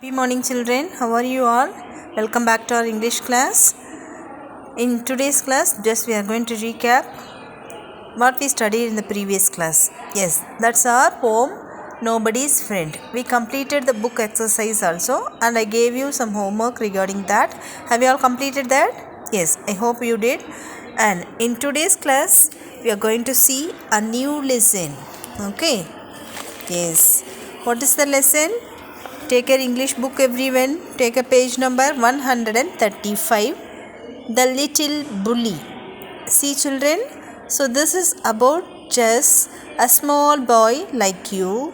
Happy morning children, how are you all? Welcome back to our English class. In today's class, just we are going to recap what we studied in the previous class. Yes, that's our poem Nobody's Friend. We completed the book exercise also and I gave you some homework regarding that. Have you all completed that? Yes, I hope you did. And in today's class, we are going to see a new lesson. Okay? Yes. What is the lesson? Take your English book everyone. Take a page number 135. The Little Bully. See children. So this is about just a small boy like you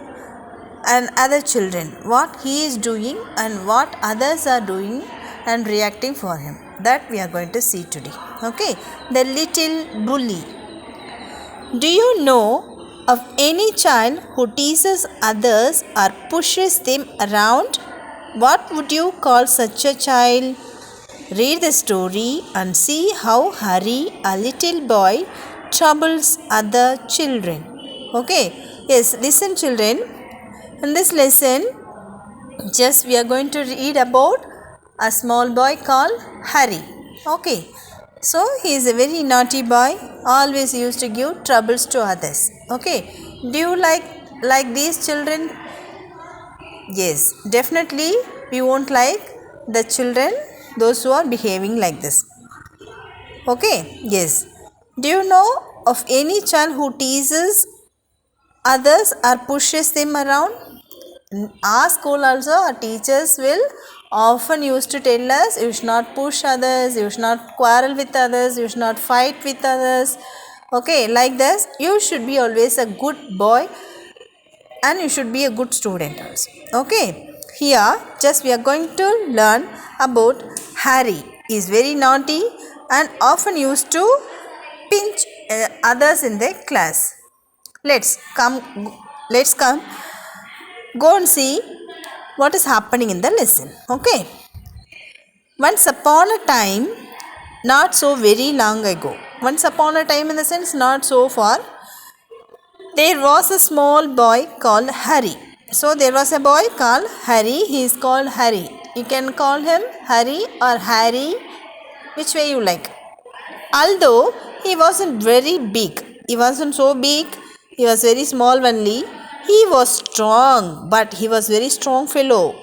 and other children. What he is doing and what others are doing and reacting for him. That we are going to see today. Okay. The Little Bully. Do you know of any child who teases others or pushes them around? What would you call such a child? Read the story and see how Hari, a little boy, troubles other children. Okay, yes, listen children. In this lesson, just we are going to read about a small boy called Hari. Okay, so he is a very naughty boy, always used to give troubles to others. Okay, do you like these children? Yes, definitely we won't like the children, those who are behaving like this. Okay, yes. Do you know of any child who teases others or pushes them around? In our school also, our teachers will often used to tell us, you should not push others, you should not quarrel with others, you should not fight with others. Okay, like this, you should be always a good boy and you should be a good student also. Okay, here just we are going to learn about Hari. He is very naughty and often used to pinch others in the class. Let's come go and see what is happening in the lesson. Okay, once upon a time, not so very long ago, once upon a time in the sense not so far, there was a small boy called Hari. So there was a boy called Hari. He is called Hari. You can call him Hari or Harry, which way you like. Although he wasn't very big, he wasn't so big, he was very small only. He was strong, but he was very strong fellow.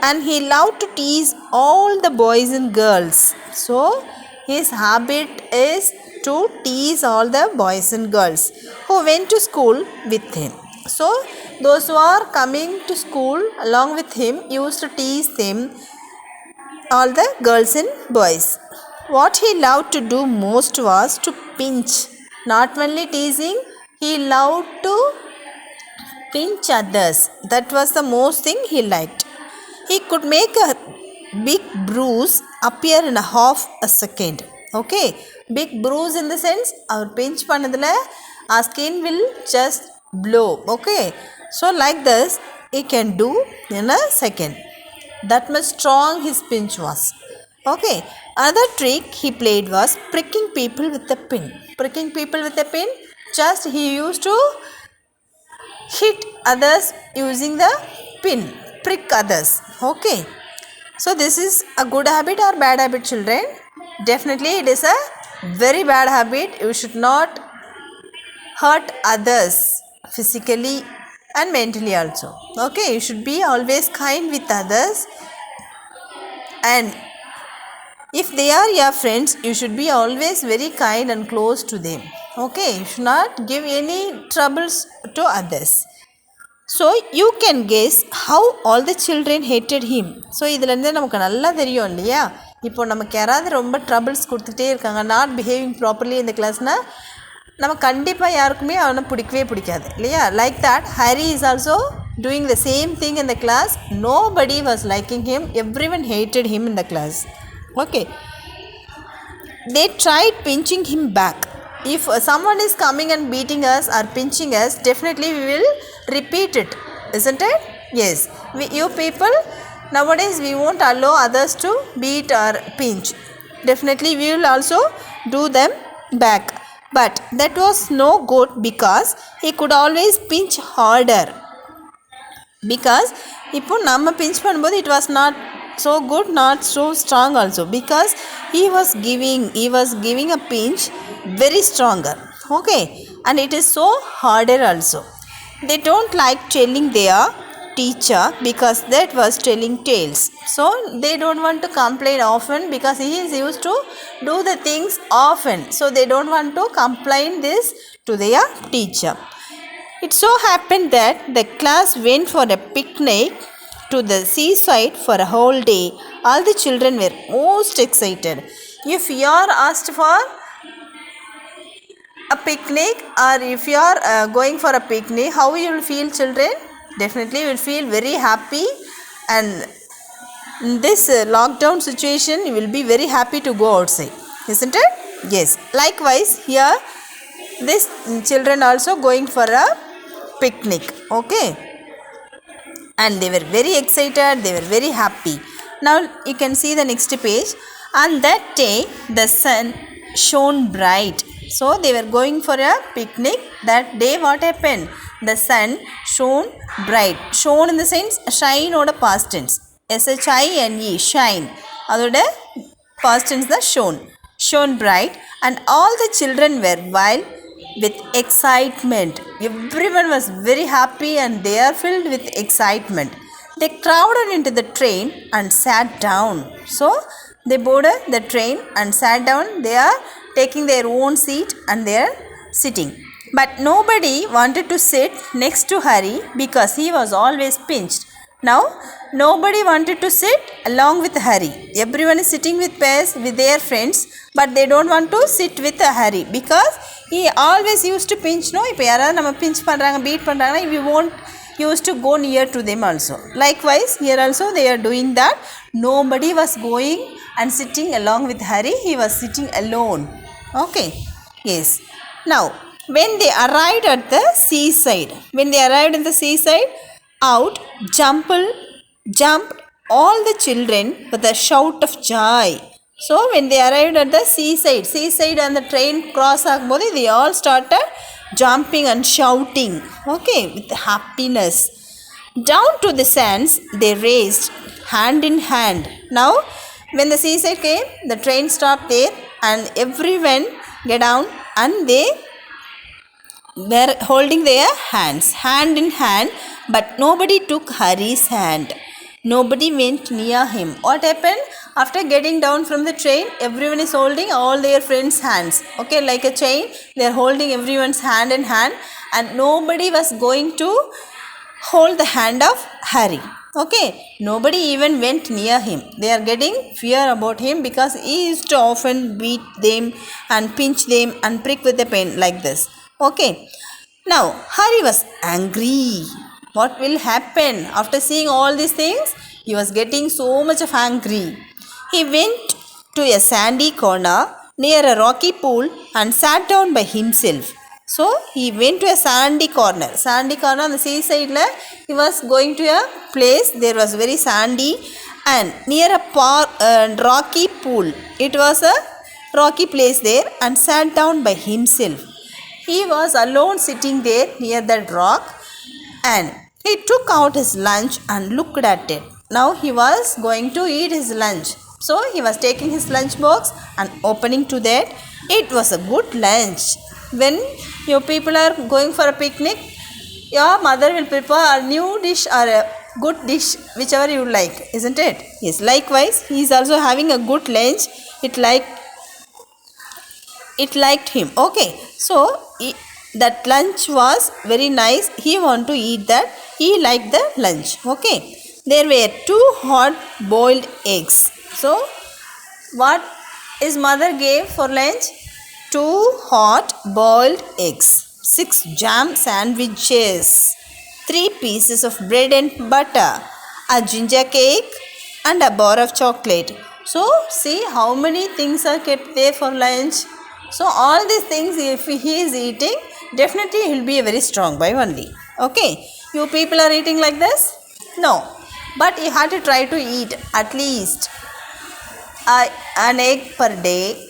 And he loved to tease all the boys and girls. So his habit is to tease all the boys and girls who went to school with him. So those who are coming to school along with him used to tease them, all the girls and boys. What he loved to do most was to pinch. Not only teasing, he loved to pinch others. That was the most thing he liked. He could make a big bruise appear in a half a second. Okay, big bruise in the sense our pinch panadala our skin will just blow. Okay, so like this he can do in a second. That much strong his pinch was. Okay, another trick he played was pricking people with a pin. Pricking people with a pin, just he used to hit others using the pin, prick others. Okay, so this is a good habit or bad habit children? Definitely it is a very bad habit. You should not hurt others physically and mentally also. Okay, you should be always kind with others, and if they are your friends, you should be always very kind and close to them. Okay, you should not give any troubles to others. So you can guess how all the children hated him. So இதுலேருந்து நமக்கு நல்லா தெரியும் இல்லையா, இப்போ நமக்கு யாராவது ரொம்ப troubles கொடுத்துட்டே இருக்காங்க, நாட் பிஹேவிங் ப்ராப்பர்லி இந்த கிளாஸ்னால் நம்ம கண்டிப்பாக யாருக்குமே அவனை பிடிக்கவே பிடிக்காது இல்லையா. Like that Hari is also doing the same thing in the class. Nobody was liking him, everyone hated him in the class. Okay, they tried pinching him back. If someone is coming and beating us or pinching us, definitely we will repeat it, isn't it? Yes, you people nowadays we won't allow others to beat or pinch. Definitely we will also do them back, but that was no good because he could always pinch harder. because இப்போ நம்ம pinch பண்ணும்போது it was not so good, not so strong also, because he was giving a pinch very stronger. Okay, and it is so harder also. They don't like telling their teacher because that was telling tales, so they don't want to complain often because he is used to do the things often, so they don't want to complain this to their teacher. It so happened that the class went for a picnic to the seaside for a whole day. All the children were most excited. If you are asked for a picnic, or if you are going for a picnic, how you will feel, children? Definitely you will feel very happy, and in this lockdown situation you will be very happy to go outside, isn't it? Yes, likewise here these children also going for a picnic. Okay, and they were very excited, they were very happy. Now you can see the next page. On that day the sun shone bright. So they were going for a picnic. That day what happened? The sun shone bright. Shone in the sense shine oda past tense, shine, shine, adoda past tense the shone bright, and all the children were wild with excitement. Everyone was very happy and they are filled with excitement. They crowded into the train and sat down. So they boarded the train and sat down. They are taking their own seat and they are sitting. But nobody wanted to sit next to Hari because he was always pinched. Now nobody wanted to sit along with Hari. Everyone is sitting with pairs with their friends, but they don't want to sit with Hari because he always used to pinch. No, இப்போ யாராவது நம்ம pinch பண்ணுறாங்க, beat பண்ணுறாங்கன்னா, we won't used to go near to them also. Likewise here also they are doing that. Nobody was going and sitting along with Hari. He was sitting alone. Okay, yes. Now when they arrived at the seaside, out jumped all the children with a shout of joy. So when they arrived at the seaside and the train cross ஆகும்போது they all started jumping and shouting, okay, with happiness. Down to the sands they raced hand in hand. Now when the seaside came, the train stopped there and everyone get down and they were holding their hands hand in hand, but nobody took Hari's hand. Nobody went near him. What happened? After getting down from the train, everyone is holding all their friends' hands. Okay, like a chain, they are holding everyone's hand in hand, and nobody was going to hold the hand of Hari. Okay, nobody even went near him. They are getting fear about him because he used to often beat them and pinch them and prick with a pen like this. Okay, now Hari was angry. What will happen? After seeing all these things, he was getting so much of angry. He went to a sandy corner near a rocky pool and sat down by himself. So he went to a sandy corner on the seaside. He was going to a place, there was very sandy and near a rocky pool. It was a rocky place there, and sat down by himself. He was alone sitting there near that rock, and he took out his lunch and looked at it. Now he was going to eat his lunch. So he was taking his lunch box and opening to that. It was a good lunch. When your people are going for a picnic, your mother will prepare a new dish or a good dish, whichever you like, isn't it? Yes, likewise he is also having a good lunch. It liked him. Okay, so that lunch was very nice. He want to eat that. He liked the lunch. Okay, there were 2 hot boiled eggs. So what his mother gave for lunch? 2 hot boiled eggs, 6 jam sandwiches, 3 pieces of bread and butter, a ginger cake and a bar of chocolate. So see how many things are kept there for lunch. So all these things, if he is eating, definitely he will be a very strong boy only. Okay, you people are eating like this? No, but you have to try to eat at least an egg per day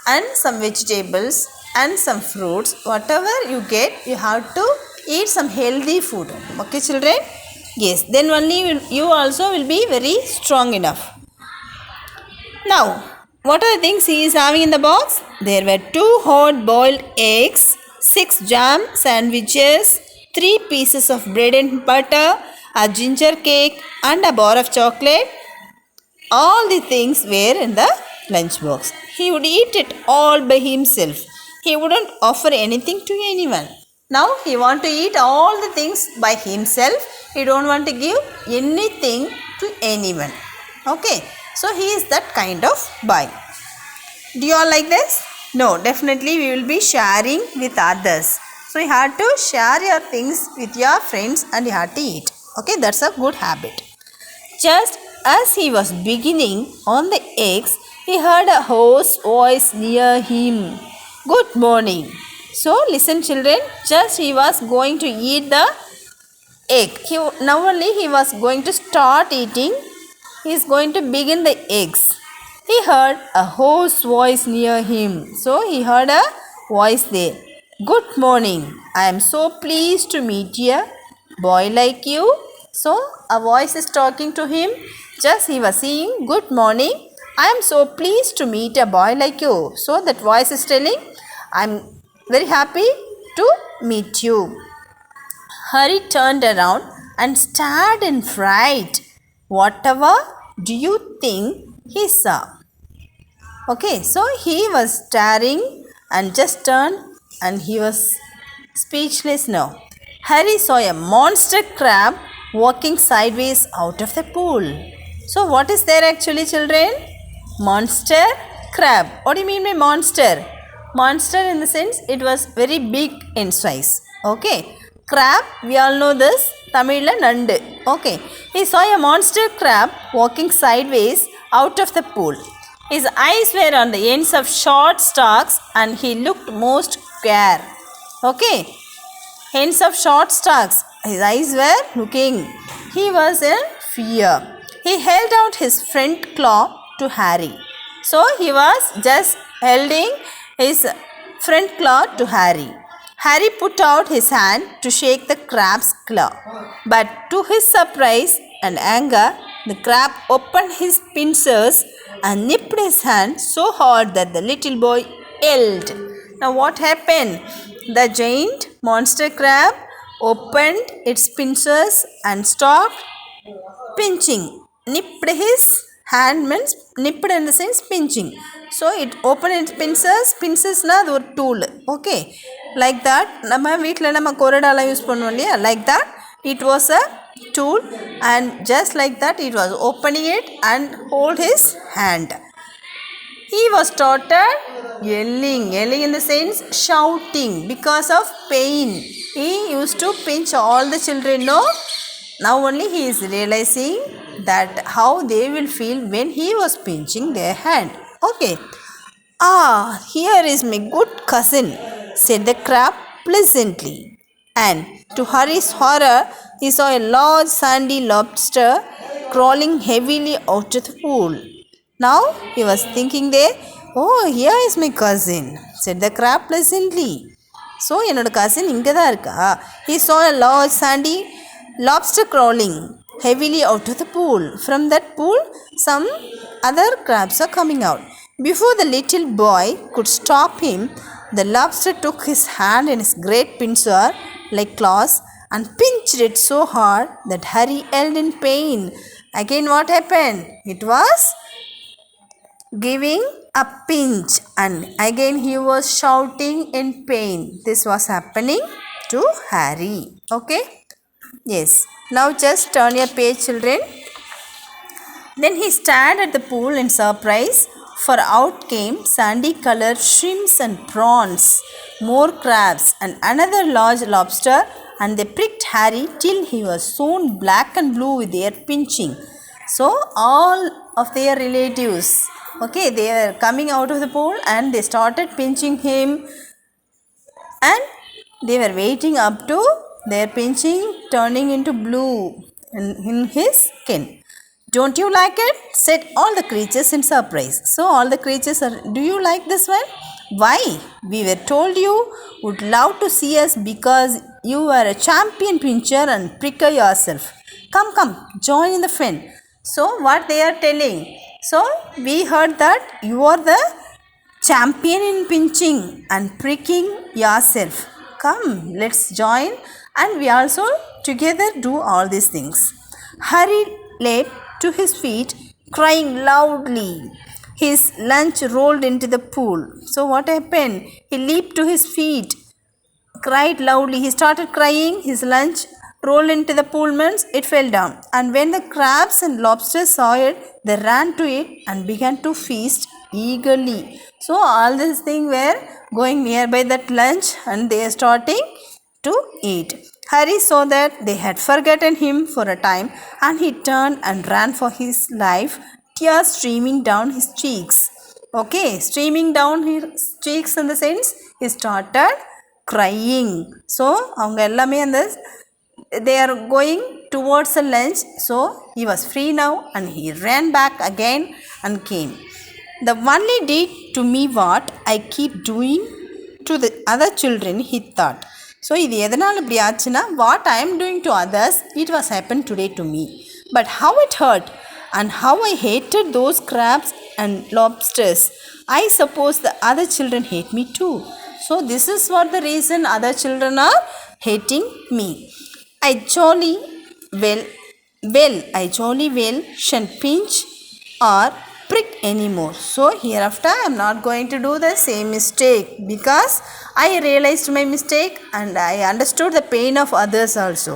and some vegetables and some fruits. Whatever you get, you have to eat some healthy food. Okay children? Yes, then only you also will be very strong enough. Now, what are the things he is having in the box? There were 2 hard boiled eggs, 6 jam sandwiches, 3 pieces of bread and butter, a ginger cake and a bar of chocolate. All the things were in the lunchbox. He would eat it all by himself. He wouldn't offer anything to anyone. Now he want to eat all the things by himself. He don't want to give anything to anyone. Okay. So he is that kind of boy. Do you all like this? No, definitely we will be sharing with others. So you have to share your things with your friends and you have to eat. Okay, that's a good habit. Just as he was beginning on the eggs, he heard a hoarse voice near him. Good morning. So listen children, just he was going to eat the egg. Now only he was going to start eating. He is going to begin the eggs. He heard a hoarse voice near him. So he heard a voice there. Good morning. I am so pleased to meet a boy like you. So a voice is talking to him. Just he was saying, good morning. I am so pleased to meet a boy like you. So that voice is telling, I am very happy to meet you. Hari turned around and stared in fright. Whatever do you think he saw? Okay, so he was staring and just turned and he was speechless now. Harry saw a monster crab walking sideways out of the pool. So what is there actually children? Monster crab. What do you mean by monster? Monster in the sense it was very big in size. Okay. Crab, we all know this. Tamil nandu. Okay. He saw a monster crab walking sideways out of the pool. His eyes were on the ends of short stalks and he looked most queer. Okay. Ends of short stalks. His eyes were looking. He was in fear. He held out his front claw to Harry. So he was just holding his front claw to Harry. Harry put out his hand to shake the crab's claw. But to his surprise and anger, the crab opened his pincers and nipped his hand so hard that the little boy yelled. Now what happened? The giant monster crab opened its pincers and stopped pinching. Nipped his hand means nipped in the sense pinching. So it opened its pincers. Pincers na adu or tool. Okay. Like that. Nama veetla nama koradala use pannuvom illaya. Like that. It was a tool and just like that it was opening it and hold his hand. He was started yelling in the sense shouting because of pain. He used to pinch all the children, no? Now only he is realizing that how they will feel when he was pinching their hand. Okay. Ah, here is my good cousin, said the crab pleasantly. And to Harry's horror, he saw a large sandy lobster crawling heavily out of the pool. Now he was thinking there, oh, here is my cousin, said the crab pleasantly. So, என்னோட cousin இங்க தான் இருக்கா. He saw a large sandy lobster crawling heavily out of the pool. From that pool, some other crabs are coming out. Before the little boy could stop him, the lobster took his hand in his great pincer like claws and pinched it so hard that Harry yelled in pain. Again what happened? It was giving a pinch and again he was shouting in pain. This was happening to Harry. Okay? Yes. Now just turn your page children. Then he stared at the pool in surprise, for out came sandy colored shrimps and prawns, more crabs and another large lobster, and they pricked Harry till he was soon black and blue with their pinching. So all of their relatives, okay, they were coming out of the pool and they started pinching him and they were waiting up to their pinching turning into blue in his skin. Don't you like it? Said all the creatures in surprise. So all the creatures are, do you like this one? Why? We were told you would love to see us because You are a champion pincher and pricker yourself. Come, join in the fun. So what they are telling? So we heard that you are the champion in pinching and pricking yourself. Come, let's join and we also together do all these things. Harry leaped to his feet, crying loudly. His lunch rolled into the pool. So what happened? He leaped to his feet, cried loudly. He started crying. His lunch rolled into the pool, means it fell down. And when the crabs and lobsters saw it, they ran to it and began to feast eagerly. So all these things were going nearby that lunch and they are starting to eat. Harry saw that they had forgotten him for a time, and he turned and ran for his life, tears streaming down his cheeks. Okay, streaming down his cheeks in the sense he started crying. So அவங்க எல்லாமே அந்த they are going towards a lunch. So he was free now and he ran back again and came. The only did to me what I keep doing to the other children, he thought. So இது எதனால் இப்படி ஆச்சுன்னா, what I am doing to others, it was happened today to me. But how it hurt and how I hated those crabs and lobsters. I suppose the other children hate me too. So this is what the reason other children are hating me. I jolly well shan't pinch or prick anymore. So hereafter I am not going to do the same mistake, because I realized my mistake and I understood the pain of others also.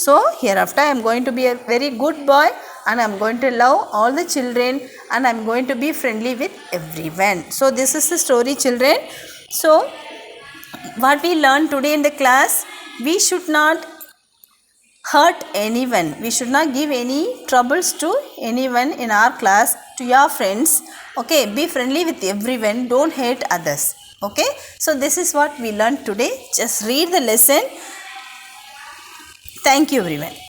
So hereafter I am going to be a very good boy and I am going to love all the children and I am going to be friendly with everyone. So this is the story, children. So what we learned today in the class, we should not hurt anyone. We should not give any troubles to anyone in our class, to your friends. Okay, be friendly with everyone. Don't hate others. Okay, so this is what we learned today. Just read the lesson. Thank you everyone.